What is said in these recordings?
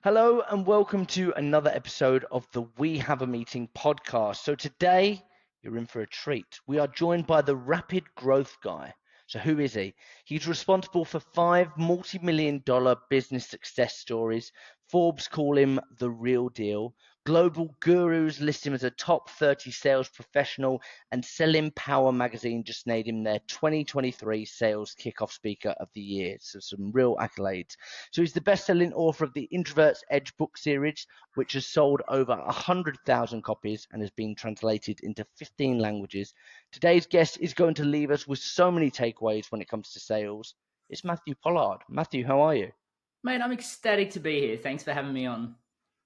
Hello and welcome to another episode of the We Have a Meeting podcast. So today you're in for a treat. We are joined by the rapid growth guy. So who is he? He's responsible for 5 multi-million-dollar business success stories. Forbes call him the real deal. Global gurus list him as a top 30 sales professional, and Selling Power magazine just named him their 2023 sales kickoff speaker of the year. So some real accolades. So he's the best-selling author of the Introverts Edge book series, which has sold over 100,000 copies and has been translated into 15 languages. Today's guest is going to leave us with so many takeaways when it comes to sales. It's Matthew Pollard. Matthew, how are you? Mate, I'm ecstatic to be here. Thanks for having me on.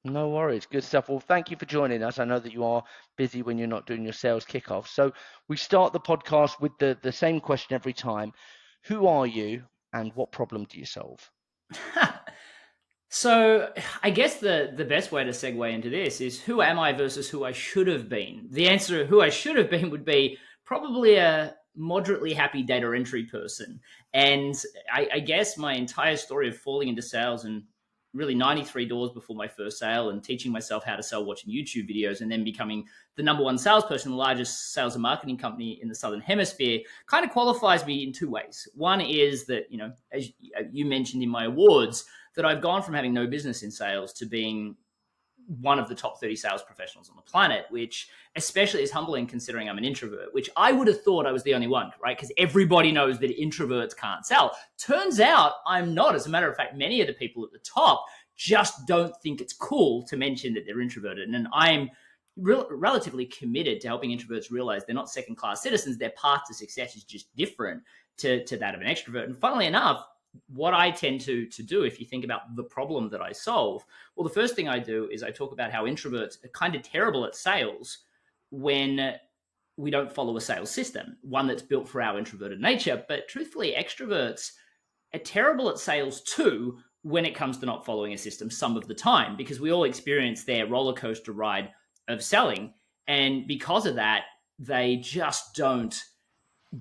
No worries. Good stuff. Well, thank you for joining us. I know that you are busy when you're not doing your sales kickoff. So we start the podcast with the same question every time. Who are you and what problem do you solve? So I guess the best way to segue into this is who am I versus who I should have been? The answer who I should have been would be probably a moderately happy data entry person. And I guess my entire story of falling into sales and really 93 doors before my first sale and teaching myself how to sell watching YouTube videos and then becoming the number one salesperson in the largest sales and marketing company in the Southern Hemisphere kind of qualifies me in two ways. One is that, as you mentioned in my awards, that I've gone from having no business in sales to being one of the top 30 sales professionals on the planet, which especially is humbling considering I'm an introvert, which I would have thought I was the only one, right? Because everybody knows that introverts can't sell. Turns out I'm not. As a matter of fact, many of the people at the top just don't think it's cool to mention that they're introverted. And I'm relatively committed to helping introverts realize they're not second-class citizens. Their path to success is just different to that of an extrovert. And funnily enough, what I tend to do, if you think about the problem that I solve, well, the first thing I do is I talk about how introverts are kind of terrible at sales when we don't follow a sales system, one that's built for our introverted nature. But truthfully, extroverts are terrible at sales too when it comes to not following a system some of the time, because we all experience their roller coaster ride of selling. And because of that, they just don't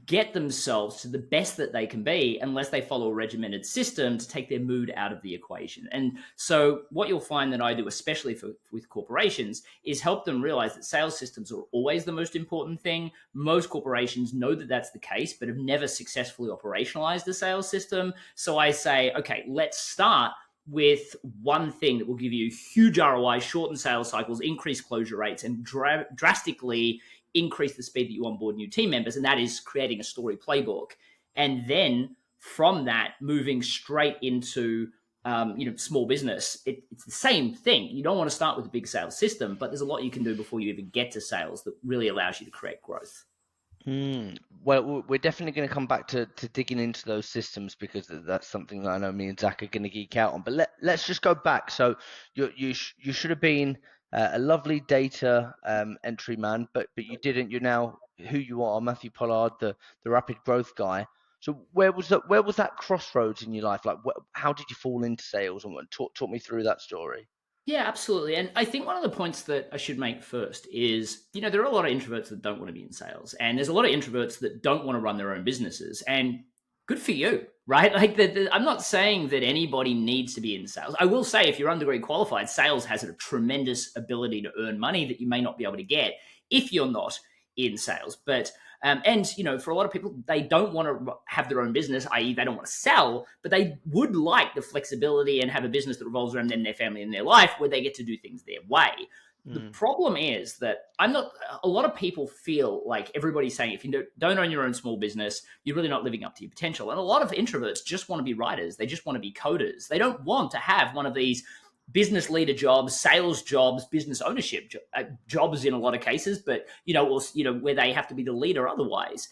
get themselves to the best that they can be unless they follow a regimented system to take their mood out of the equation. And so what you'll find that I do, especially with corporations, is help them realize that sales systems are always the most important thing. Most corporations know that that's the case, but have never successfully operationalized a sales system. So I say, okay, let's start with one thing that will give you huge ROI, shorten sales cycles, increase closure rates, and drastically increase the speed that you onboard new team members, and that is creating a story playbook. And then from that, moving straight into small business, it's the same thing. You don't want to start with a big sales system, but there's a lot you can do before you even get to sales that really allows you to create growth. Well, we're definitely going to come back to digging into those systems because that's something that I know me and Zach are going to geek out on. But let's just go back. So you should have been a lovely data entry man, but you didn't. You're now who you are, Matthew Pollard, the rapid growth guy. So where was that crossroads in your life? Like, how did you fall into sales? And talk me through that story. Yeah, absolutely. And I think one of the points that I should make first is, there are a lot of introverts that don't want to be in sales. And there's a lot of introverts that don't want to run their own businesses. And good for you, right? Like, I'm not saying that anybody needs to be in sales. I will say, if you're undergrad qualified, sales has a tremendous ability to earn money that you may not be able to get if you're not in sales. But for a lot of people, they don't want to have their own business, i.e., they don't want to sell, but they would like the flexibility and have a business that revolves around them, their family, and their life, where they get to do things their way. The problem is that a lot of people feel like everybody's saying if you don't own your own small business, you're really not living up to your potential. And a lot of introverts just want to be writers. They just want to be coders. They don't want to have one of these business leader jobs, sales jobs, business ownership jobs in a lot of cases, but where they have to be the leader otherwise.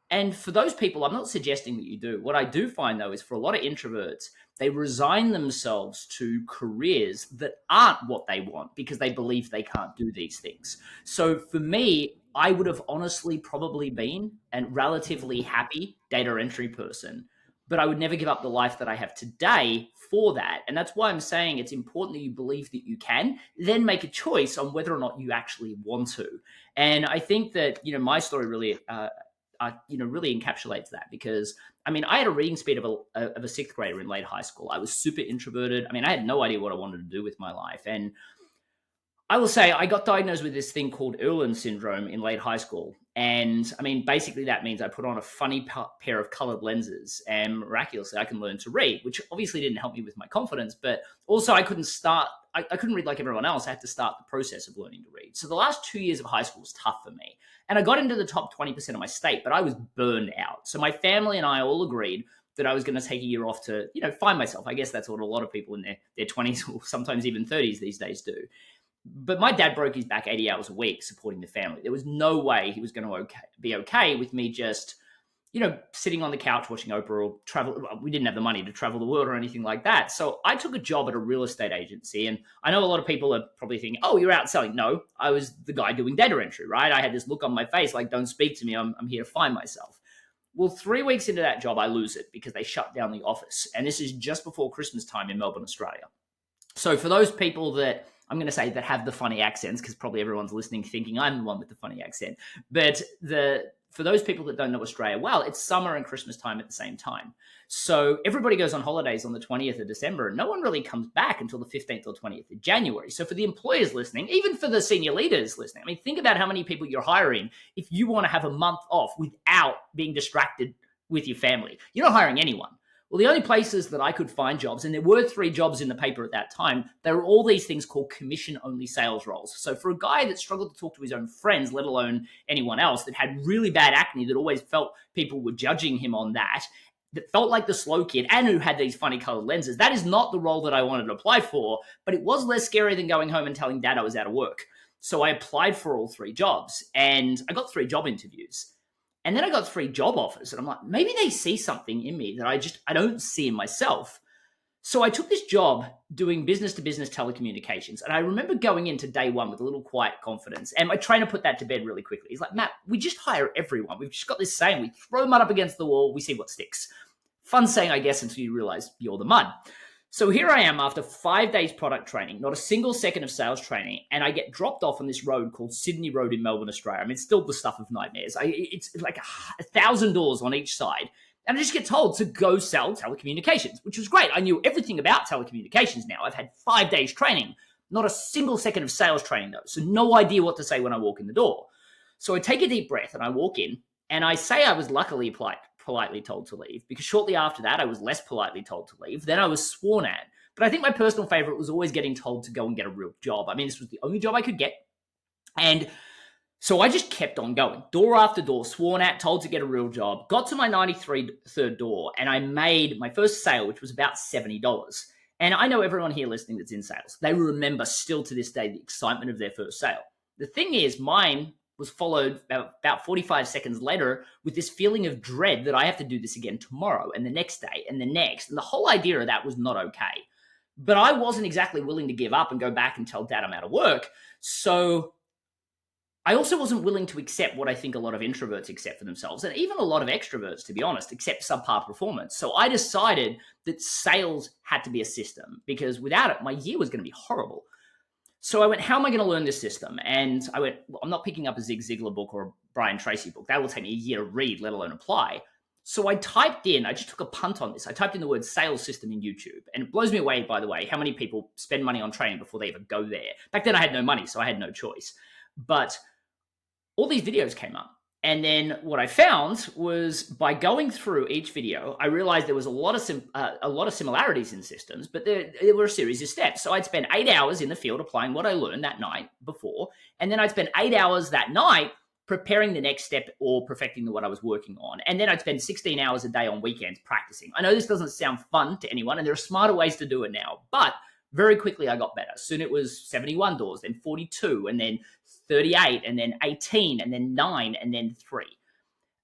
And for those people, I'm not suggesting that you do. What I do find though is for a lot of introverts, they resign themselves to careers that aren't what they want because they believe they can't do these things. So for me, I would have honestly probably been a relatively happy data entry person, but I would never give up the life that I have today for that. And that's why I'm saying it's important that you believe that you can, then make a choice on whether or not you actually want to. And I think that, my story really, really encapsulates that, because I mean, I had a reading speed of a sixth grader in late high school. I was super introverted. I mean, I had no idea what I wanted to do with my life. And I will say I got diagnosed with this thing called Irlen syndrome in late high school. And I mean, basically that means I put on a funny pair of colored lenses and miraculously I can learn to read, which obviously didn't help me with my confidence, but also I couldn't read like everyone else. I had to start the process of learning to read. So the last 2 years of high school was tough for me. And I got into the top 20% of my state, but I was burned out. So my family and I all agreed that I was going to take a year off to, find myself. I guess that's what a lot of people in their 20s or sometimes even 30s these days do. But my dad broke his back 80 hours a week supporting the family. There was no way he was going to be okay with me just, sitting on the couch watching Oprah or travel. We didn't have the money to travel the world or anything like that. So I took a job at a real estate agency. And I know a lot of people are probably thinking, oh, you're out selling. No, I was the guy doing data entry, right? I had this look on my face like, don't speak to me. I'm here to find myself. Well, 3 weeks into that job, I lose it because they shut down the office. And this is just before Christmas time in Melbourne, Australia. So for those people that I'm going to say that have the funny accents, because probably everyone's listening thinking I'm the one with the funny accent. But for those people that don't know Australia well, it's summer and Christmas time at the same time. So everybody goes on holidays on the 20th of December, and no one really comes back until the 15th or 20th of January. So for the employers listening, even for the senior leaders listening, I mean, think about how many people you're hiring if you want to have a month off without being distracted with your family. You're not hiring anyone. Well, the only places that I could find jobs, and there were 3 jobs in the paper at that time, there were all these things called commission-only sales roles. So for a guy that struggled to talk to his own friends, let alone anyone else, that had really bad acne, that always felt people were judging him on that felt like the slow kid, and who had these funny colored lenses, that is not the role that I wanted to apply for, but it was less scary than going home and telling dad I was out of work. So I applied for all 3 jobs, and I got 3 job interviews. And then I got 3 job offers, and I'm like, maybe they see something in me that I don't see in myself. So I took this job doing business-to-business telecommunications, and I remember going into day 1 with a little quiet confidence, and my trainer put that to bed really quickly. He's like, Matt, we just hire everyone. We've just got this saying, we throw mud up against the wall, we see what sticks. Fun saying, I guess, until you realize you're the mud. So here I am after 5 days product training, not a single second of sales training, and I get dropped off on this road called Sydney Road in Melbourne, Australia. I mean, it's still the stuff of nightmares. It's like 1,000 doors on each side. And I just get told to go sell telecommunications, which was great. I knew everything about telecommunications now. I've had 5 days training, not a single second of sales training though. So no idea what to say when I walk in the door. So I take a deep breath and I walk in and I say I was luckily politely told to leave, because shortly after that, I was less politely told to leave. Then I was sworn at. But I think my personal favorite was always getting told to go and get a real job. I mean, this was the only job I could get. And so I just kept on going, door after door, sworn at, told to get a real job, got to my 93rd door, and I made my first sale, which was about $70. And I know everyone here listening that's in sales, they remember still to this day the excitement of their first sale. The thing is, mine was followed about 45 seconds later with this feeling of dread that I have to do this again tomorrow and the next day and the next. And the whole idea of that was not okay. But I wasn't exactly willing to give up and go back and tell dad I'm out of work. So I also wasn't willing to accept what I think a lot of introverts accept for themselves, and even a lot of extroverts, to be honest, accept subpar performance. So I decided that sales had to be a system, because without it, my year was going to be horrible. So I went, how am I going to learn this system? And I went, well, I'm not picking up a Zig Ziglar book or a Brian Tracy book. That will take me a year to read, let alone apply. So I just took a punt on this. I typed in the word sales system in YouTube. And it blows me away, by the way, how many people spend money on training before they even go there. Back then I had no money, so I had no choice. But all these videos came up. And then what I found was, by going through each video, I realized there was a lot of similarities in systems, but there were a series of steps. So I'd spend 8 hours in the field applying what I learned that night before, and then I'd spend 8 hours that night preparing the next step or perfecting what I was working on. And then I'd spend 16 hours a day on weekends practicing. I know this doesn't sound fun to anyone, and there are smarter ways to do it now, but very quickly I got better. Soon it was 71 doors, then 42, and then 38, and then 18, and then 9, and then 3.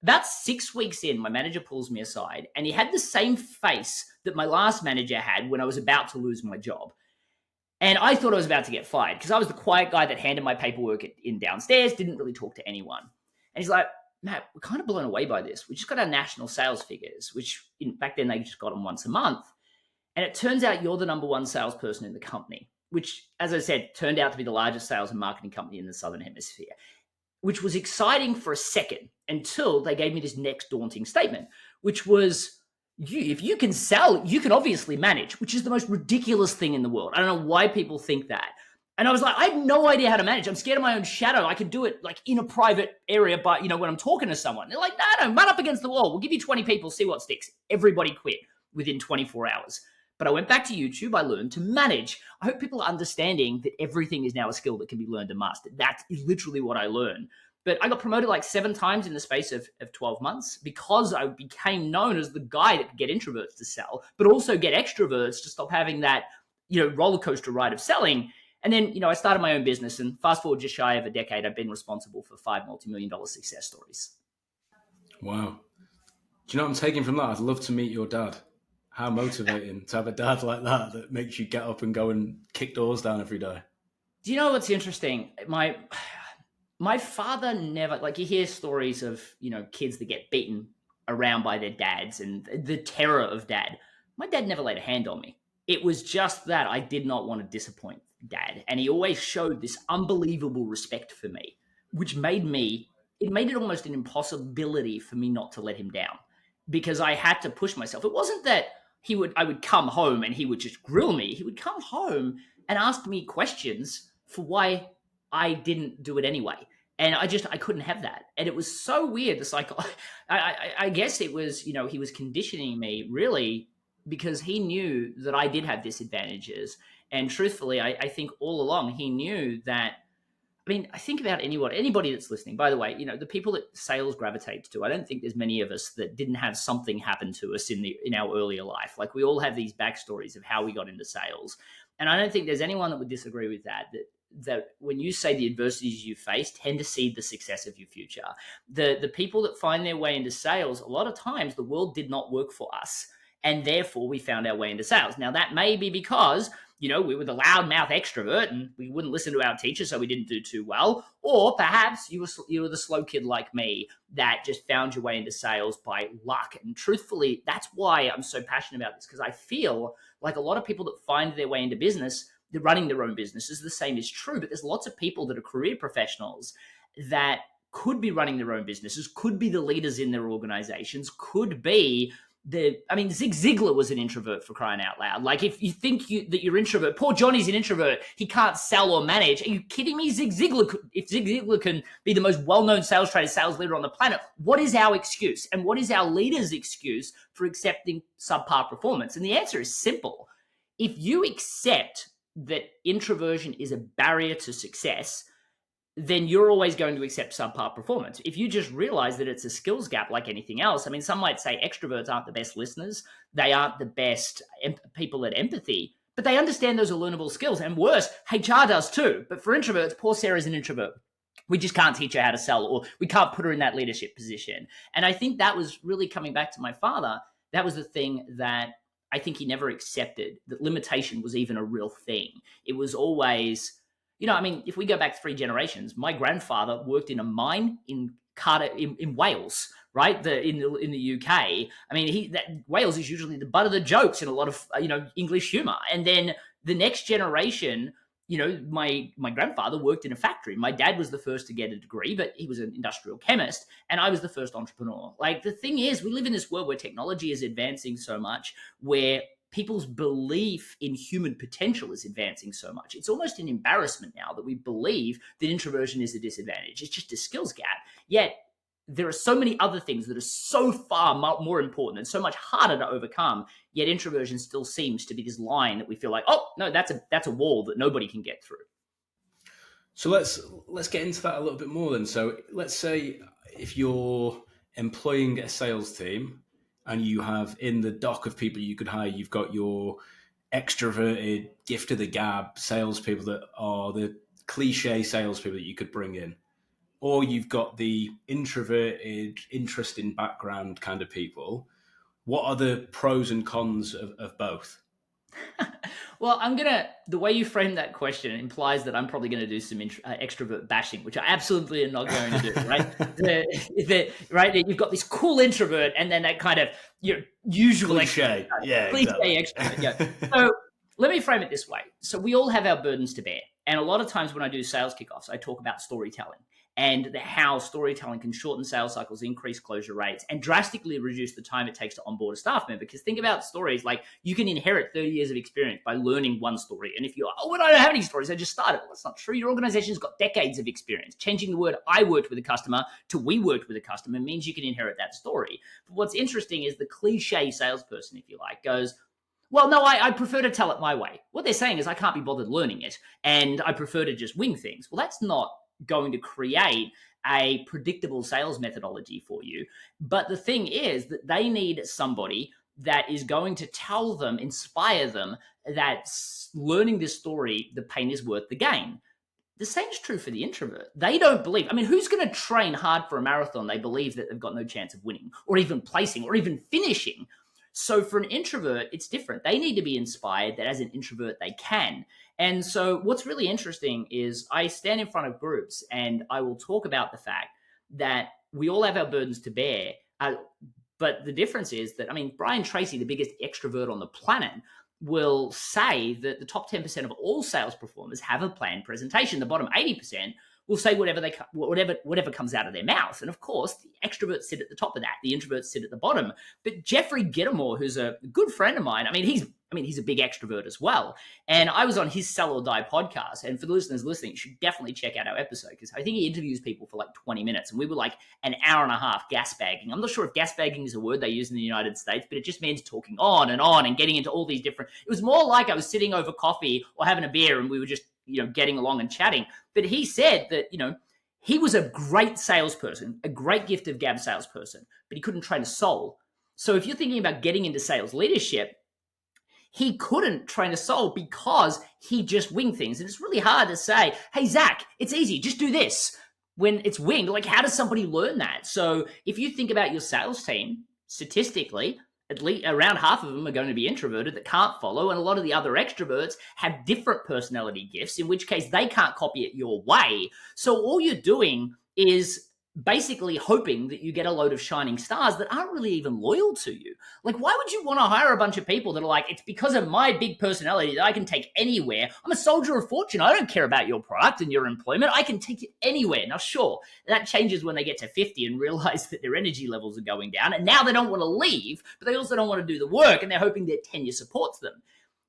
About 6 weeks in, my manager pulls me aside, and he had the same face that my last manager had when I was about to lose my job. And I thought I was about to get fired, because I was the quiet guy that handed my paperwork in downstairs, didn't really talk to anyone. And he's like, Matt, we're kind of blown away by this. We just got our national sales figures, which back then they just got them once a month. And it turns out you're the number 1 salesperson in the company, which, as I said, turned out to be the largest sales and marketing company in the Southern Hemisphere, which was exciting for a second until they gave me this next daunting statement, which was, if you can sell, you can obviously manage, which is the most ridiculous thing in the world. I don't know why people think that. And I was like, I have no idea how to manage. I'm scared of my own shadow. I could do it like in a private area, but when I'm talking to someone, they're like, no, run up against the wall. We'll give you 20 people, see what sticks. Everybody quit within 24 hours. But I went back to YouTube. I learned to manage. I hope people are understanding that everything is now a skill that can be learned and mastered. That is literally what I learned. But I got promoted like 7 times in the space of 12 months because I became known as the guy that could get introverts to sell, but also get extroverts to stop having that, roller coaster ride of selling. And then, I started my own business, and fast forward just shy of a decade, I've been responsible for 5 multi-million-dollar success stories. Wow. Do you know what I'm taking from that? I'd love to meet your dad. How motivating to have a dad like that makes you get up and go and kick doors down every day. Do you know what's interesting? My father never, like, you hear stories of, kids that get beaten around by their dads and the terror of dad. My dad never laid a hand on me. It was just that I did not want to disappoint dad. And he always showed this unbelievable respect for me, which made it almost an impossibility for me not to let him down, because I had to push myself. It wasn't that I would come home and he would just grill me. He would come home and ask me questions for why I didn't do it anyway. And I couldn't have that. And it was so weird. The cycle, I guess it was, he was conditioning me really because he knew that I did have disadvantages. And truthfully, I think all along he knew that. I mean, I think about anybody that's listening, by the way, the people that sales gravitates to, I don't think there's many of us that didn't have something happen to us in our earlier life. Like, we all have these backstories of how we got into sales. And I don't think there's anyone that would disagree with that when you say the adversities you face tend to seed the success of your future. The people that find their way into sales, a lot of times the world did not work for us, and therefore we found our way into sales. Now, that may be because we were the loudmouth extrovert and we wouldn't listen to our teacher, so we didn't do too well. Or perhaps you were the slow kid like me that just found your way into sales by luck. And truthfully, that's why I'm so passionate about this, because I feel like a lot of people that find their way into business, they're running their own businesses. The same is true, but there's lots of people that are career professionals that could be running their own businesses, could be the leaders in their organizations, could be Zig Ziglar was an introvert, for crying out loud. Like, if you think that you're introvert, poor Johnny's an introvert, he can't sell or manage. Are you kidding me? If Zig Ziglar can be the most well-known sales trader, sales leader on the planet, what is our excuse? And what is our leader's excuse for accepting subpar performance? And the answer is simple. If you accept that introversion is a barrier to success, then you're always going to accept subpar performance. If you just realize that it's a skills gap like anything else, I mean, some might say extroverts aren't the best listeners. They aren't the best people at empathy, but they understand those are learnable skills. And worse, HR does too. But for introverts, poor Sarah's an introvert. We just can't teach her how to sell, or we can't put her in that leadership position. And I think that was really coming back to my father. That was the thing that I think he never accepted, that limitation was even a real thing. It was always, if we go back 3 generations, my grandfather worked in a mine in Wales, right? In the UK. I mean, Wales is usually the butt of the jokes in a lot of English humor. And then the next generation, my grandfather worked in a factory. My dad was the first to get a degree, but he was an industrial chemist, and I was the first entrepreneur. Like, the thing is, we live in this world where technology is advancing so much, where people's belief in human potential is advancing so much. It's almost an embarrassment now that we believe that introversion is a disadvantage. It's just a skills gap. Yet there are so many other things that are so far more important and so much harder to overcome. Yet introversion still seems to be this line that we feel like, oh no, that's a wall that nobody can get through. So let's get into that a little bit more then. So let's say if you're employing a sales team, and you have in the dock of people you could hire, you've got your extroverted, gift of the gab salespeople that are the cliche salespeople that you could bring in. Or you've got the introverted, interesting background kind of people. What are the pros and cons of both? Well, the way you frame that question implies that I'm probably going to do some extrovert bashing, which I absolutely am not going to do, right? Right? You've got this cool introvert and then that kind of usual cliche. Cliche extrovert. Yeah. So let me frame it this way. So we all have our burdens to bear. And a lot of times when I do sales kickoffs, I talk about storytelling. and how storytelling can shorten sales cycles, increase closure rates, and drastically reduce the time it takes to onboard a staff member. Because think about stories, like you can inherit 30 years of experience by learning one story. And if you're, oh, well, I don't have any stories, I just started. Well, that's not true. Your organization's got decades of experience. Changing the word "I worked with a customer" to "we worked with a customer" means you can inherit that story. But what's interesting is the cliche salesperson, if you like, goes, well, no, I prefer to tell it my way. What they're saying is I can't be bothered learning it, and I prefer to just wing things. Well, that's not going to create a predictable sales methodology for you. But the thing is that they need somebody that is going to tell them, inspire them, that learning this story, the pain is worth the gain. The same is true for the introvert. They don't believe, I mean, who's going to train hard for a marathon? They believe that they've got no chance of winning or even placing or even finishing. So for an introvert, it's different. They need to be inspired that as an introvert, they can. And so what's really interesting is I stand in front of groups and I will talk about the fact that we all have our burdens to bear. But the difference is that, I mean, Brian Tracy, the biggest extrovert on the planet, will say that the top 10% of all sales performers have a planned presentation. The bottom 80% will say whatever comes out of their mouth. And of course, the extroverts sit at the top of that. The introverts sit at the bottom. But Jeffrey Gittermore, who's a good friend of mine, he's a big extrovert as well. And I was on his Sell or Die podcast. And for the listeners listening, you should definitely check out our episode because I think he interviews people for like 20 minutes. And we were like an hour and a half gas bagging. I'm not sure if gas bagging is a word they use in the United States, but it just means talking on and getting into all these different. It was more like I was sitting over coffee or having a beer and we were just, getting along and chatting. But he said that, he was a great salesperson, a great gift of gab salesperson, but he couldn't train a soul. So if you're thinking about getting into sales leadership, he couldn't train a soul because he just winged things. And it's really hard to say, hey, Zach, it's easy, just do this. When it's winged, like how does somebody learn that? So if you think about your sales team, statistically, at least around half of them are going to be introverted that can't follow. And a lot of the other extroverts have different personality gifts, in which case they can't copy it your way. So all you're doing is basically hoping that you get a load of shining stars that aren't really even loyal to you. Like, why would you want to hire a bunch of people that are like, it's because of my big personality that I can take anywhere. I'm a soldier of fortune. I don't care about your product and your employment. I can take it anywhere. Now, sure, that changes when they get to 50 and realize that their energy levels are going down. And now they don't want to leave, but they also don't want to do the work. And they're hoping their tenure supports them.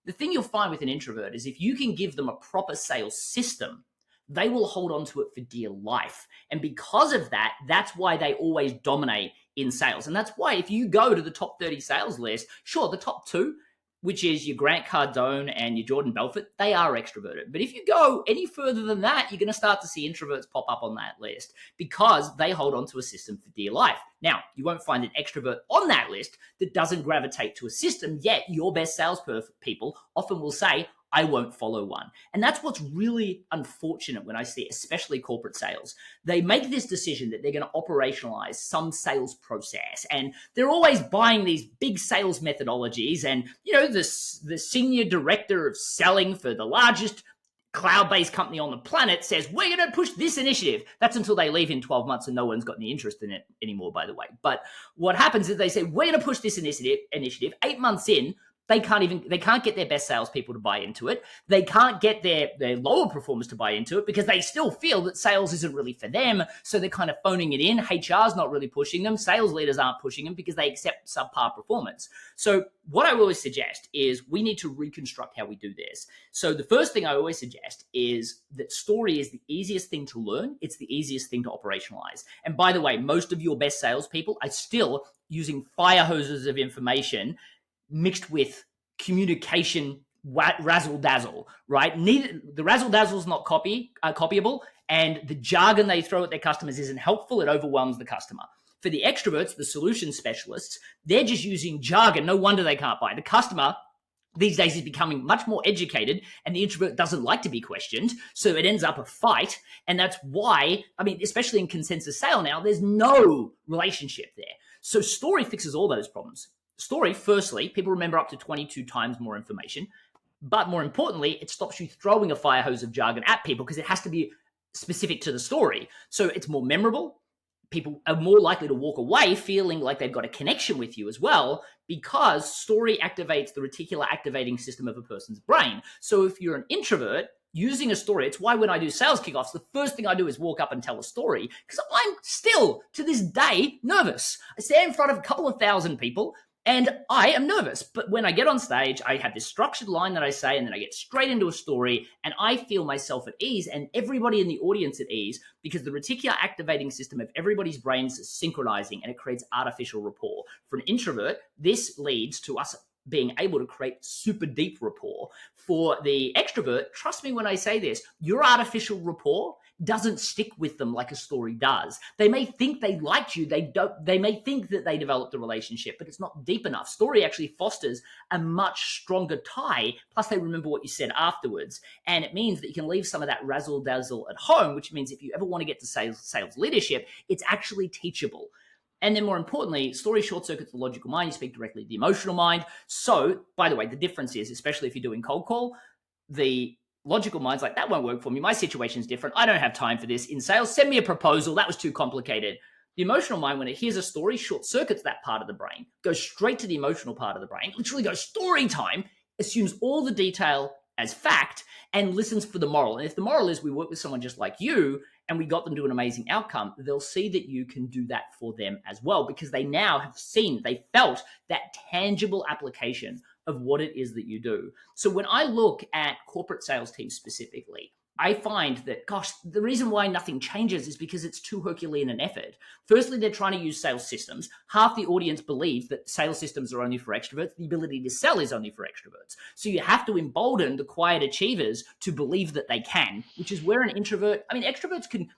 The thing you'll find with an introvert is if you can give them a proper sales system, they will hold on to it for dear life. And because of that, that's why they always dominate in sales. And that's why if you go to the top 30 sales list, sure, the top two, which is your Grant Cardone and your Jordan Belfort, they are extroverted. But if you go any further than that, you're going to start to see introverts pop up on that list because they hold on to a system for dear life. Now, you won't find an extrovert on that list that doesn't gravitate to a system, yet your best sales people often will say, I won't follow one. And that's what's really unfortunate when I see, especially corporate sales. They make this decision that they're going to operationalize some sales process. And they're always buying these big sales methodologies. And, the senior director of selling for the largest cloud-based company on the planet says, we're going to push this initiative. That's until they leave in 12 months and no one's got any interest in it anymore, by the way. But what happens is they say, we're going to push this initiative. 8 months in, they can't get their best salespeople to buy into it. They can't get their lower performers to buy into it because they still feel that sales isn't really for them. So they're kind of phoning it in. HR's not really pushing them. Sales leaders aren't pushing them because they accept subpar performance. So what I always suggest is we need to reconstruct how we do this. So the first thing I always suggest is that story is the easiest thing to learn. It's the easiest thing to operationalize. And by the way, most of your best salespeople are still using fire hoses of information mixed with communication razzle dazzle, right? The razzle dazzle is not copyable, and the jargon they throw at their customers isn't helpful. It overwhelms the customer. For the extroverts, the solution specialists, they're just using jargon. No wonder they can't buy. The customer these days is becoming much more educated, and the introvert doesn't like to be questioned. So it ends up a fight. And that's why, especially in consensus sale now, there's no relationship there. So story fixes all those problems. Story, firstly, people remember up to 22 times more information. But more importantly, it stops you throwing a fire hose of jargon at people because it has to be specific to the story. So it's more memorable. People are more likely to walk away feeling like they've got a connection with you as well because story activates the reticular activating system of a person's brain. So if you're an introvert, using a story. It's why when I do sales kickoffs, the first thing I do is walk up and tell a story, because I'm still to this day nervous. I stand in front of a couple of thousand people and I am nervous. But when I get on stage, I have this structured line that I say, and then I get straight into a story, and I feel myself at ease and everybody in the audience at ease, because the reticular activating system of everybody's brains is synchronizing, and it creates artificial rapport. For an introvert, this leads to us being able to create super deep rapport. For the extrovert, trust me when I say this, your artificial rapport doesn't stick with them like a story does. They may think they liked you, they may think that they developed a relationship, but it's not deep enough. Story actually fosters a much stronger tie, plus they remember what you said afterwards. And it means that you can leave some of that razzle dazzle at home, which means if you ever want to get to sales leadership, it's actually teachable. And then more importantly, story short circuits the logical mind. You speak directly to the emotional mind. So, by the way, the difference is, especially if you're doing cold call, the logical mind's like, that won't work for me. My situation's different. I don't have time for this. In sales, send me a proposal. That was too complicated. The emotional mind, when it hears a story, short circuits that part of the brain, goes straight to the emotional part of the brain, literally goes story time, assumes all the detail as fact, and listens for the moral. And if the moral is we work with someone just like you, and we got them to an amazing outcome, they'll see that you can do that for them as well, because they now have seen, they felt that tangible application of what it is that you do. So when I look at corporate sales teams specifically, I find that, gosh, the reason why nothing changes is because it's too Herculean an effort. Firstly, they're trying to use sales systems. Half the audience believes that sales systems are only for extroverts. The ability to sell is only for extroverts. So you have to embolden the quiet achievers to believe that they can, which is where an introvert, extroverts can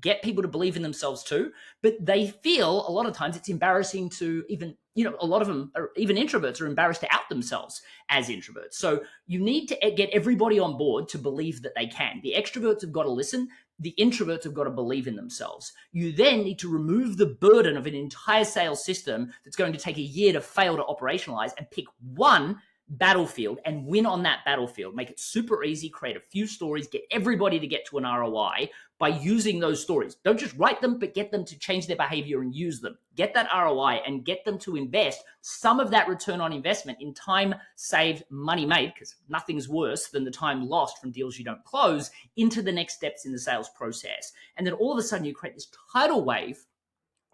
get people to believe in themselves too, but they feel a lot of times it's embarrassing to even, a lot of them, are, even introverts, are embarrassed to out themselves as introverts. So you need to get everybody on board to believe that they can. The extroverts have got to listen. The introverts have got to believe in themselves. You then need to remove the burden of an entire sales system that's going to take a year to fail to operationalize, and pick one battlefield and win on that battlefield. Make it super easy, create a few stories, get everybody to get to an ROI by using those stories. Don't just write them, but get them to change their behavior and use them. Get that ROI and get them to invest some of that return on investment in time saved, money made, because nothing's worse than the time lost from deals you don't close, into the next steps in the sales process. And then all of a sudden you create this tidal wave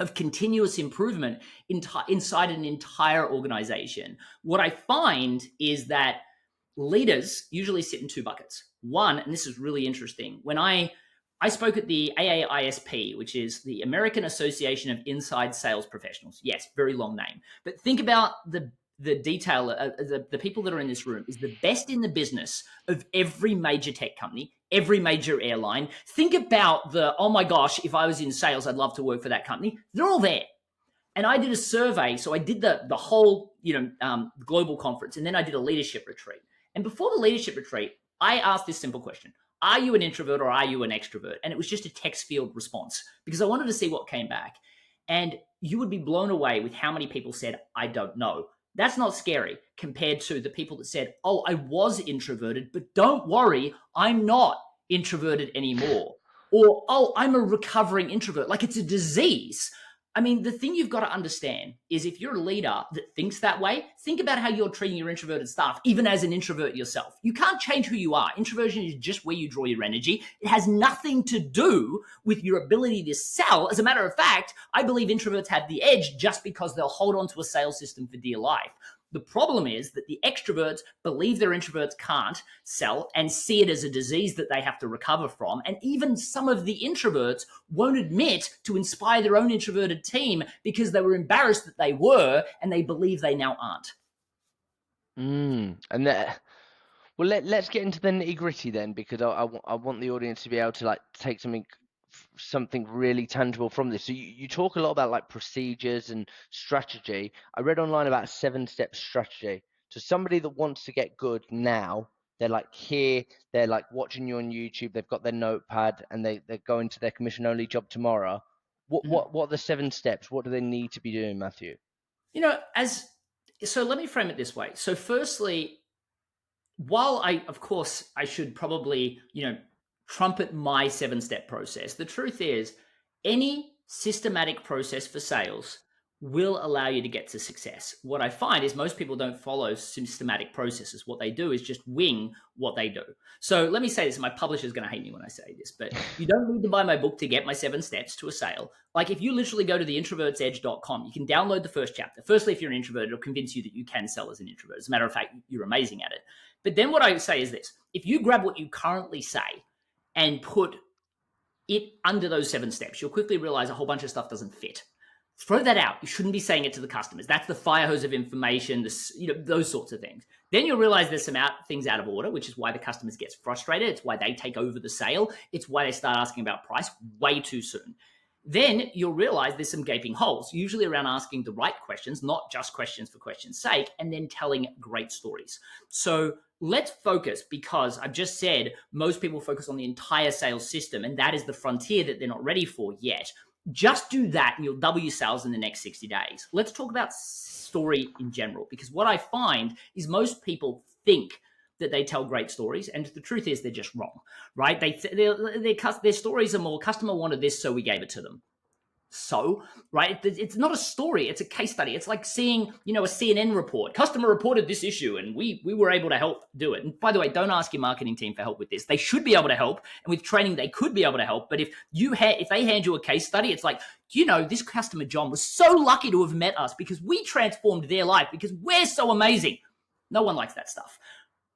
of continuous improvement inside an entire organization. What I find is that leaders usually sit in two buckets. One, and this is really interesting, when I spoke at the AAISP, which is the American Association of Inside Sales Professionals. Yes, very long name. But think about the detail, the people that are in this room is the best in the business of every major tech company, every major airline. Think about oh my gosh, if I was in sales, I'd love to work for that company. They're all there. And I did a survey. So I did the whole, global conference, and then I did a leadership retreat. And before the leadership retreat, I asked this simple question: are you an introvert or are you an extrovert? And it was just a text field response, because I wanted to see what came back. And you would be blown away with how many people said, I don't know. That's not scary compared to the people that said, oh, I was introverted, but don't worry, I'm not introverted anymore. Or, oh, I'm a recovering introvert. Like it's a disease. The thing you've got to understand is, if you're a leader that thinks that way, think about how you're treating your introverted staff, even as an introvert yourself. You can't change who you are. Introversion is just where you draw your energy. It has nothing to do with your ability to sell. As a matter of fact, I believe introverts have the edge just because they'll hold on to a sales system for dear life. The problem is that the extroverts believe their introverts can't sell and see it as a disease that they have to recover from. And even some of the introverts won't admit to inspire their own introverted team because they were embarrassed that they were, and they believe they now aren't. Well, let's get into the nitty gritty then, because I want the audience to be able to take something really tangible from this. So you talk a lot about procedures and strategy. I read online about a 7-step strategy. So somebody that wants to get good now, they're here, they're watching you on YouTube, they've got their notepad, and they're going to their commission only job tomorrow. What are the 7 steps? What do they need to be doing, Matthew? So let me frame it this way. So firstly, while I should probably, trumpet my 7-step process, the truth is any systematic process for sales will allow you to get to success. What I find is most people don't follow systematic processes. What they do is just wing what they do. So let me say this, my publisher's going to hate me when I say this, but you don't need to buy my book to get my 7 steps to a sale. Like if you literally go to the introvertsedge.com, you can download the first chapter. Firstly, if you're an introvert, it'll convince you that you can sell as an introvert. As a matter of fact, you're amazing at it. But then what I say is this, if you grab what you currently say and put it under those 7 steps, you'll quickly realize a whole bunch of stuff doesn't fit. Throw that out. You shouldn't be saying it to the customers. That's the fire hose of information, those sorts of things. Then you'll realize there's some things out of order, which is why the customers get frustrated. It's why they take over the sale. It's why they start asking about price way too soon. Then you'll realize there's some gaping holes, usually around asking the right questions, not just questions for question's sake, and then telling great stories. So let's focus, because I've just said most people focus on the entire sales system, and that is the frontier that they're not ready for yet. Just do that and you'll double your sales in the next 60 days. Let's talk about story in general, because what I find is most people think that they tell great stories, and the truth is they're just wrong, right? Their stories are more customer wanted this, so we gave it to them. So, right, it's not a story, it's a case study. It's like seeing, a CNN report. Customer reported this issue and we were able to help do it. And by the way, don't ask your marketing team for help with this. They should be able to help, and with training they could be able to help. But if they hand you a case study, it's like, this customer John was so lucky to have met us because we transformed their life because we're so amazing. No one likes that stuff.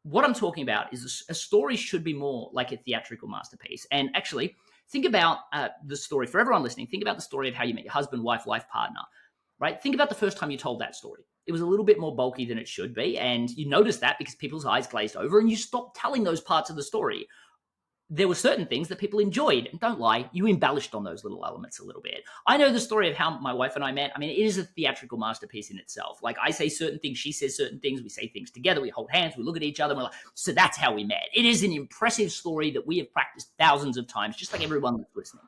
What I'm talking about is a story should be more like a theatrical masterpiece. And actually, think about the story, for everyone listening, think about the story of how you met your husband, wife, life partner, right? Think about the first time you told that story. It was a little bit more bulky than it should be, and you noticed that because people's eyes glazed over and you stopped telling those parts of the story. There were certain things that people enjoyed, and don't lie, you embellished on those little elements a little bit. I know the story of how my wife and I met. I mean, it is a theatrical masterpiece in itself. Like, I say certain things, she says certain things, we say things together, we hold hands, we look at each other, and we're like, so that's how we met. It is an impressive story that we have practiced thousands of times, just like everyone that's listening.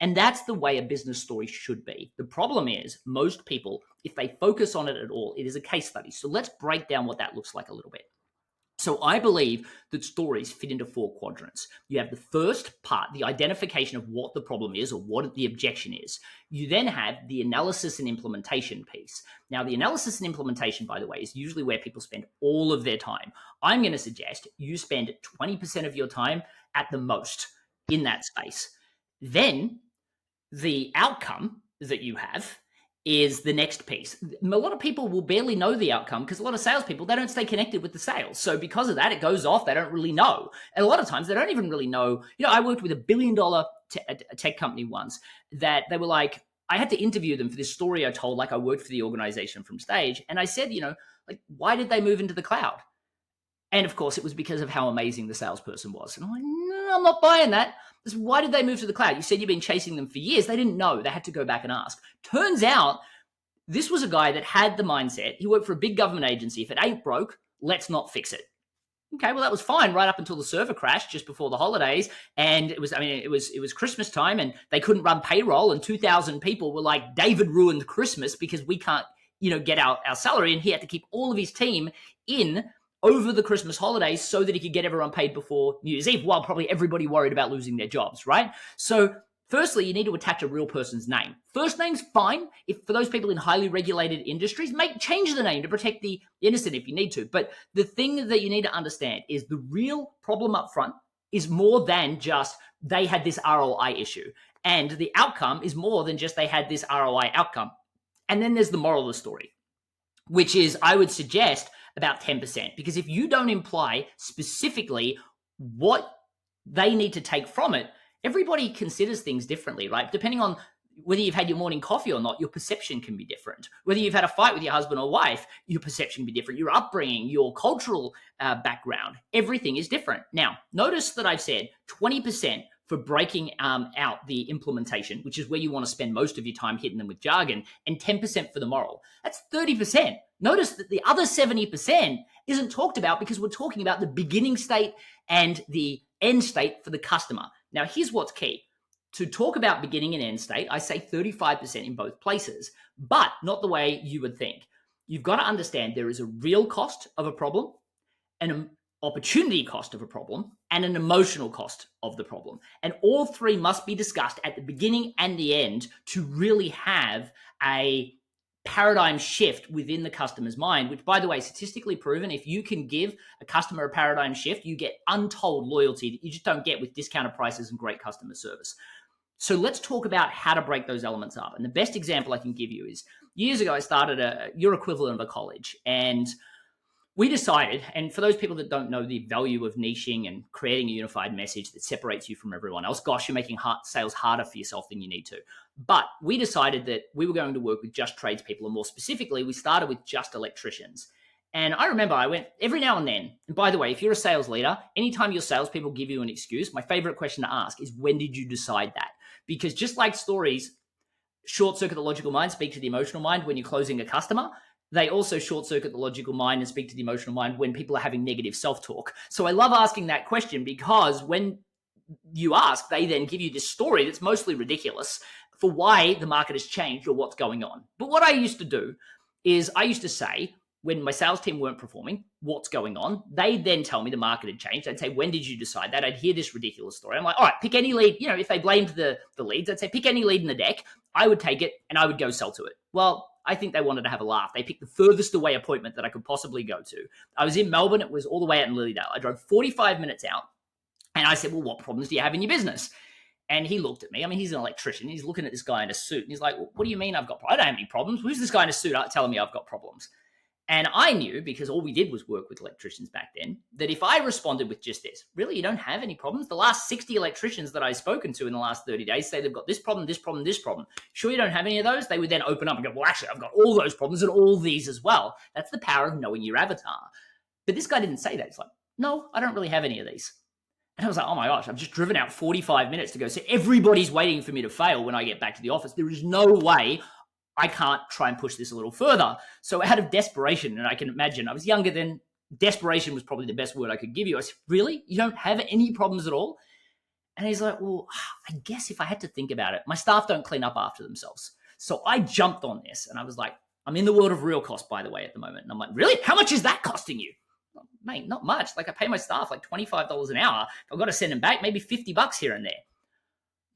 And that's the way a business story should be. The problem is, most people, if they focus on it at all, it is a case study. So let's break down what that looks like a little bit. So I believe that stories fit into 4 quadrants. You have the first part, the identification of what the problem is or what the objection is. You then have the analysis and implementation piece. Now, the analysis and implementation, by the way, is usually where people spend all of their time. I'm going to suggest you spend 20% of your time at the most in that space. Then the outcome that you have is the next piece. A lot of people will barely know the outcome because a lot of salespeople, they don't stay connected with the sales. So because of that, it goes off. They don't really know. And a lot of times they don't even really know. I worked with $1 billion tech company once that they were like, I had to interview them for this story I told, like I worked for the organization from stage. And I said, like, why did they move into the cloud? And of course, it was because of how amazing the salesperson was. And I'm like, no, I'm not buying that. Why did they move to the cloud? You said you've been chasing them for years. They didn't know. They had to go back and ask. Turns out this was a guy that had the mindset. He worked for a big government agency. If it ain't broke, let's not fix it. Okay, well, that was fine right up until the server crashed just before the holidays. And it was Christmas time and they couldn't run payroll. And 2,000 people were like, David ruined Christmas because we can't, get our salary. And he had to keep all of his team in over the Christmas holidays so that he could get everyone paid before New Year's Eve, while probably everybody worried about losing their jobs, right? So firstly, you need to attach a real person's name. First name's fine. If for those people in highly regulated industries, change the name to protect the innocent if you need to. But the thing that you need to understand is the real problem up front is more than just they had this ROI issue. And the outcome is more than just they had this ROI outcome. And then there's the moral of the story, which is, I would suggest, about 10%. Because if you don't imply specifically what they need to take from it, everybody considers things differently, right? Depending on whether you've had your morning coffee or not, your perception can be different. Whether you've had a fight with your husband or wife, your perception can be different. Your upbringing, your cultural background, everything is different. Now, notice that I've said 20% for breaking out the implementation, which is where you want to spend most of your time hitting them with jargon, and 10% for the moral. That's 30%. Notice that the other 70% isn't talked about because we're talking about the beginning state and the end state for the customer. Now, here's what's key. To talk about beginning and end state, I say 35% in both places, but not the way you would think. You've got to understand there is a real cost of a problem, an opportunity cost of a problem, and an emotional cost of the problem. And all three must be discussed at the beginning and the end to really have a paradigm shift within the customer's mind, which, by the way, statistically proven, if you can give a customer a paradigm shift, you get untold loyalty that you just don't get with discounted prices and great customer service. So let's talk about how to break those elements up. And the best example I can give you is years ago, I started your equivalent of a college, and we decided, and for those people that don't know the value of niching and creating a unified message that separates you from everyone else, gosh, you're making sales harder for yourself than you need to. But we decided that we were going to work with just tradespeople, and more specifically, we started with just electricians. And I remember I went every now and then, and by the way, if you're a sales leader, anytime your salespeople give you an excuse, my favorite question to ask is, when did you decide that? Because just like stories short circuit the logical mind, speak to the emotional mind when you're closing a customer, they also short circuit the logical mind and speak to the emotional mind when people are having negative self-talk. So I love asking that question, because when you ask, they then give you this story that's mostly ridiculous for why the market has changed or what's going on. But what I used to do is I used to say, when my sales team weren't performing, what's going on? They'd then tell me the market had changed. I'd say, when did you decide that? I'd hear this ridiculous story. I'm like, all right, pick any lead. You know, if they blamed the leads, I'd say, pick any lead in the deck. I would take it and I would go sell to it. Well, I think they wanted to have a laugh. They picked the furthest away appointment that I could possibly go to. I was in Melbourne. It was all the way out in Lilydale. I drove 45 minutes out, and I said, well, what problems do you have in your business? And he looked at me. I mean, he's an electrician. He's looking at this guy in a suit, and he's like, well, what do you mean I've got problems? I don't have any problems. Who's this guy in a suit telling me I've got problems? And I knew, because all we did was work with electricians back then, that if I responded with just this, really, you don't have any problems? The last 60 electricians that I've spoken to in the last 30 days say they've got this problem, this problem, this problem. Sure, you don't have any of those? They would then open up and go, well, actually, I've got all those problems and all these as well. That's the power of knowing your avatar. But this guy didn't say that. He's like, no, I don't really have any of these. And I was like, oh my gosh, I've just driven out 45 minutes to go. So everybody's waiting for me to fail when I get back to the office. There is no way I can't try and push this a little further. So out of desperation, and I can imagine, I was younger then, desperation was probably the best word I could give you. I said, really? You don't have any problems at all? And he's like, well, I guess if I had to think about it, my staff don't clean up after themselves. So I jumped on this, and I was like, I'm in the world of real cost, by the way, at the moment. And I'm like, really? How much is that costing you? Well, mate, not much. Like, I pay my staff like $25 an hour. If I've got to send them back, maybe $50 here and there.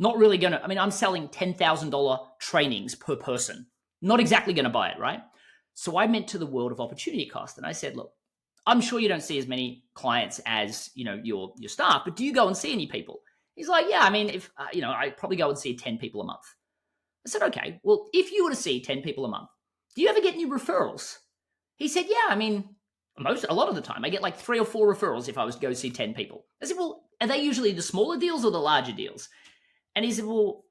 Not really going to, I mean, I'm selling $10,000 trainings per person. Not exactly going to buy it, right? So I went to the world of opportunity cost, and I said, look, I'm sure you don't see as many clients as, you know, your staff, but do you go and see any people? He's like, yeah, I mean, if, I probably go and see 10 people a month. I said, okay, well, if you were to see 10 people a month, do you ever get any referrals? He said, yeah, I mean, a lot of the time I get like 3 or 4 referrals if I was to go see 10 people. I said, well, are they usually the smaller deals or the larger deals? And he said, well,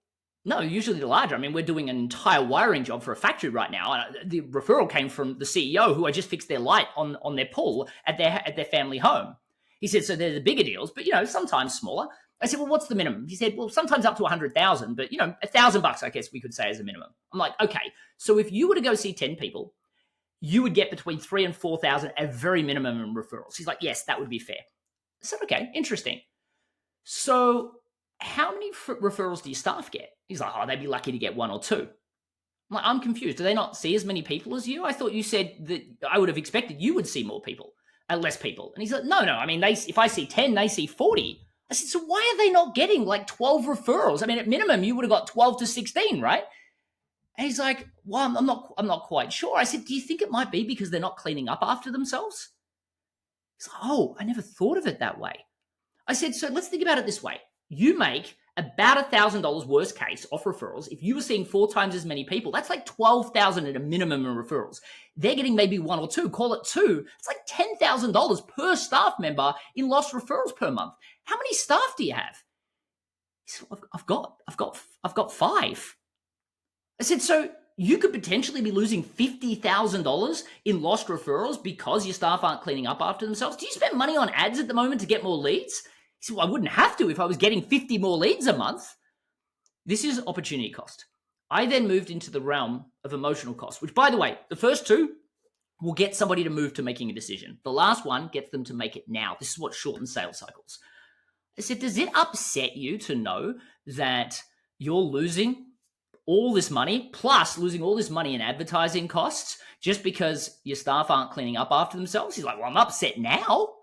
no, usually the larger. I mean, we're doing an entire wiring job for a factory right now. The referral came from the CEO, who I just fixed their light on their pool at their family home. He said, so they're the bigger deals, but, sometimes smaller. I said, well, what's the minimum? He said, well, sometimes up to 100,000, but, $1,000, I guess we could say, as a minimum. I'm like, okay, so if you were to go see 10 people, you would get between 3,000 and 4,000 at very minimum in referrals. He's like, yes, that would be fair. I said, okay, interesting. So how many referrals do your staff get? He's like, oh, they'd be lucky to get 1 or 2. I'm like, I'm confused. Do they not see as many people as you? I thought you said that I would have expected you would see more people, less people. And he's like, no. I mean, if I see 10, they see 40. I said, so why are they not getting like 12 referrals? I mean, at minimum, you would have got 12 to 16, right? And he's like, well, I'm not quite sure. I said, do you think it might be because they're not cleaning up after themselves? He's like, oh, I never thought of it that way. I said, so let's think about it this way. You make about $1,000 worst case off referrals. If you were seeing 4 times as many people, that's like 12,000 at a minimum in referrals. They're getting maybe 1 or 2, call it 2. It's like $10,000 per staff member in lost referrals per month. How many staff do you have? He said, I've got 5. I said, so you could potentially be losing $50,000 in lost referrals because your staff aren't cleaning up after themselves. Do you spend money on ads at the moment to get more leads? He said, well, I wouldn't have to if I was getting 50 more leads a month. This is opportunity cost. I then moved into the realm of emotional cost, which, by the way, the first 2 will get somebody to move to making a decision. The last one gets them to make it now. This is what shortens sales cycles. I said, does it upset you to know that you're losing all this money, plus losing all this money in advertising costs just because your staff aren't cleaning up after themselves? He's like, well, I'm upset now.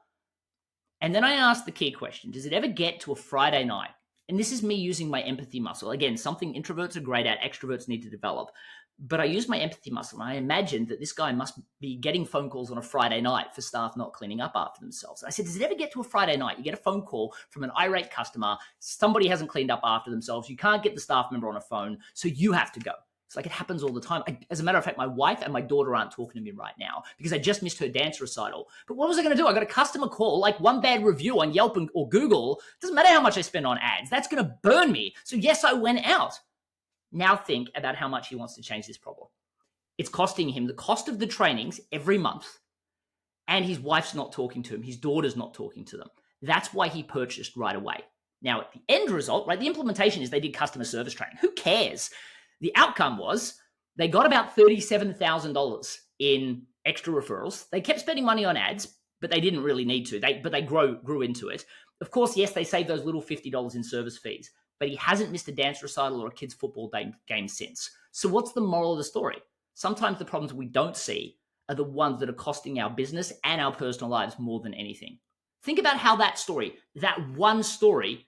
And then I asked the key question, does it ever get to a Friday night? And this is me using my empathy muscle. Again, something introverts are great at, extroverts need to develop. But I used my empathy muscle, and I imagined that this guy must be getting phone calls on a Friday night for staff not cleaning up after themselves. And I said, does it ever get to a Friday night? You get a phone call from an irate customer. Somebody hasn't cleaned up after themselves. You can't get the staff member on a phone, so you have to go. It's like it happens all the time. As a matter of fact, my wife and my daughter aren't talking to me right now because I just missed her dance recital. But what was I going to do? I got a customer call, like one bad review on Yelp or Google. Doesn't matter how much I spend on ads. That's going to burn me. So yes, I went out. Now think about how much he wants to change this problem. It's costing him the cost of the trainings every month, and his wife's not talking to him. His daughter's not talking to them. That's why he purchased right away. Now, at the end result, right, the implementation is they did customer service training. Who cares? The outcome was they got about $37,000 in extra referrals. They kept spending money on ads, but they didn't really need to. But they grew into it. Of course, yes, they saved those little $50 in service fees, but he hasn't missed a dance recital or a kid's football game since. So what's the moral of the story? Sometimes the problems we don't see are the ones that are costing our business and our personal lives more than anything. Think about how that one story,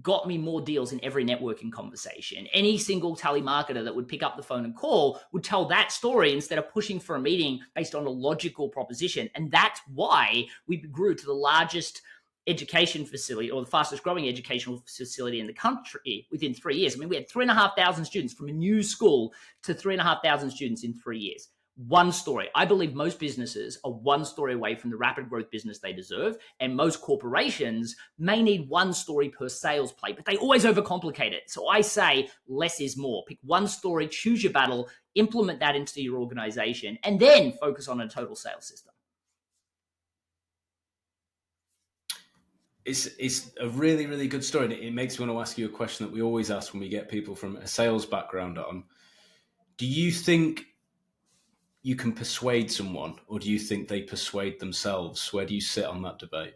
got me more deals in every networking conversation. Any single telemarketer that would pick up the phone and call would tell that story instead of pushing for a meeting based on a logical proposition. And that's why we grew to the largest education facility, or the fastest growing educational facility in the country within 3 years. I mean, we had 3,500 students from a new school to 3,500 students in 3 years. One story. I believe most businesses are one story away from the rapid growth business they deserve, and most corporations may need one story per sales play, but they always overcomplicate it. So I say less is more. Pick one story, choose your battle, implement that into your organization, and then focus on a total sales system. It's a really, really good story. And it makes me want to ask you a question that we always ask when we get people from a sales background on. Do you think you can persuade someone, or do you think they persuade themselves? Where do you sit on that debate?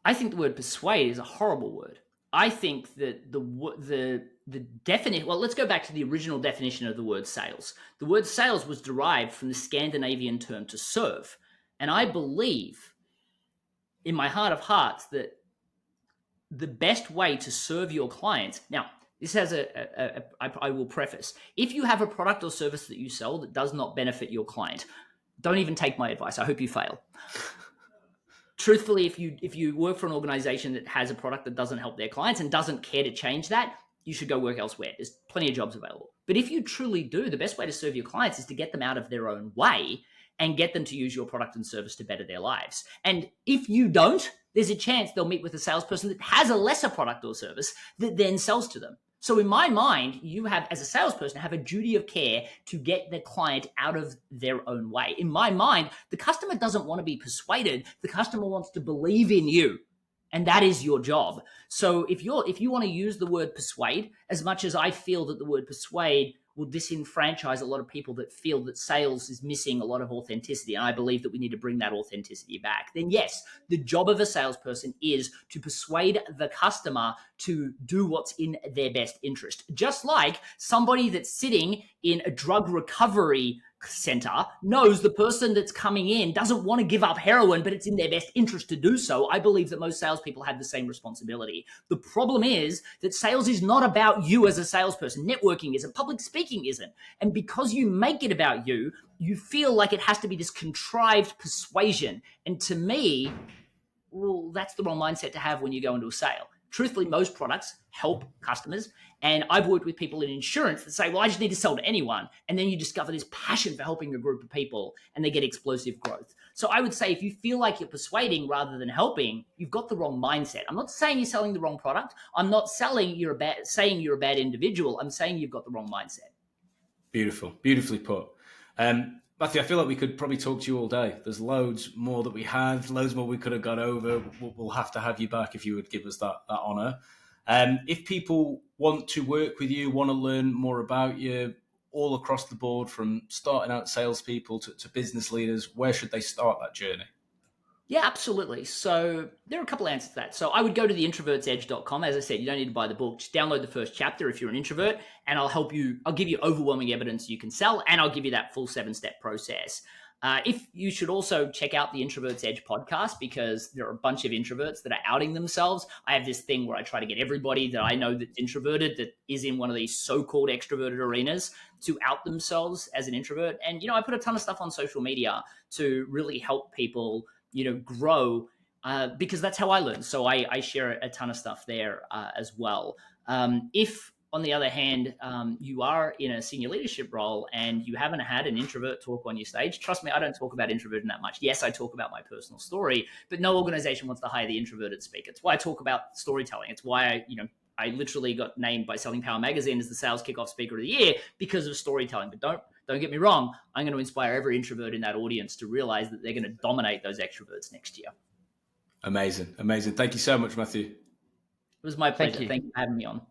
I think the word persuade is a horrible word. I think that the definition, well, let's go back to the original definition of the word sales. The word sales was derived from the Scandinavian term to serve. And I believe in my heart of hearts that the best way to serve your clients, now, this has I will preface, if you have a product or service that you sell that does not benefit your client, don't even take my advice. I hope you fail. Truthfully, if you work for an organization that has a product that doesn't help their clients and doesn't care to change that, you should go work elsewhere. There's plenty of jobs available. But if you truly do, the best way to serve your clients is to get them out of their own way and get them to use your product and service to better their lives. And if you don't, there's a chance they'll meet with a salesperson that has a lesser product or service that then sells to them. So in my mind, you have, as a salesperson, have a duty of care to get the client out of their own way. In my mind, the customer doesn't want to be persuaded. The customer wants to believe in you. And that is your job. So if you want to use the word persuade, as much as I feel that the word persuade will disenfranchise a lot of people that feel that sales is missing a lot of authenticity, and I believe that we need to bring that authenticity back, then yes, the job of a salesperson is to persuade the customer to do what's in their best interest. Just like somebody that's sitting in a drug recovery center knows the person that's coming in doesn't want to give up heroin, but it's in their best interest to do so. I believe that most salespeople have the same responsibility. The problem is that sales is not about you as a salesperson. Networking isn't. Public speaking isn't. And because you make it about you, you feel like it has to be this contrived persuasion. And to me, well, that's the wrong mindset to have when you go into a sale. Truthfully, most products help customers. And I've worked with people in insurance that say, well, I just need to sell to anyone. And then you discover this passion for helping a group of people and they get explosive growth. So I would say if you feel like you're persuading rather than helping, you've got the wrong mindset. I'm not saying you're selling the wrong product. I'm not saying you're a bad individual. I'm saying you've got the wrong mindset. Beautiful. Beautifully put. Matthew, I feel like we could probably talk to you all day. There's loads more that we have, loads more we could have got over. We'll have to have you back if you would give us that honour. If people want to work with you, want to learn more about you, all across the board, from starting out salespeople to business leaders, where should they start that journey? Yeah, absolutely. So there are a couple of answers to that. So I would go to the introvertsedge.com. As I said, you don't need to buy the book. Just download the first chapter if you're an introvert, and I'll give you overwhelming evidence you can sell, and I'll give you that full 7-step process. If you should also check out the Introverts Edge podcast, because there are a bunch of introverts that are outing themselves. I have this thing where I try to get everybody that I know that's introverted, that is in one of these so-called extroverted arenas, to out themselves as an introvert. And, I put a ton of stuff on social media to really help people, grow, because that's how I learn. So I share a ton of stuff there as well. If, on the other hand, you are in a senior leadership role and you haven't had an introvert talk on your stage, trust me, I don't talk about introversion that much. Yes, I talk about my personal story, but no organization wants to hire the introverted speaker. It's why I talk about storytelling. It's why I literally got named by Selling Power Magazine as the Sales Kickoff Speaker of the Year because of storytelling. But don't get me wrong, I'm going to inspire every introvert in that audience to realize that they're going to dominate those extroverts next year. Amazing. Thank you so much, Matthew. It was my pleasure. Thank you for having me on.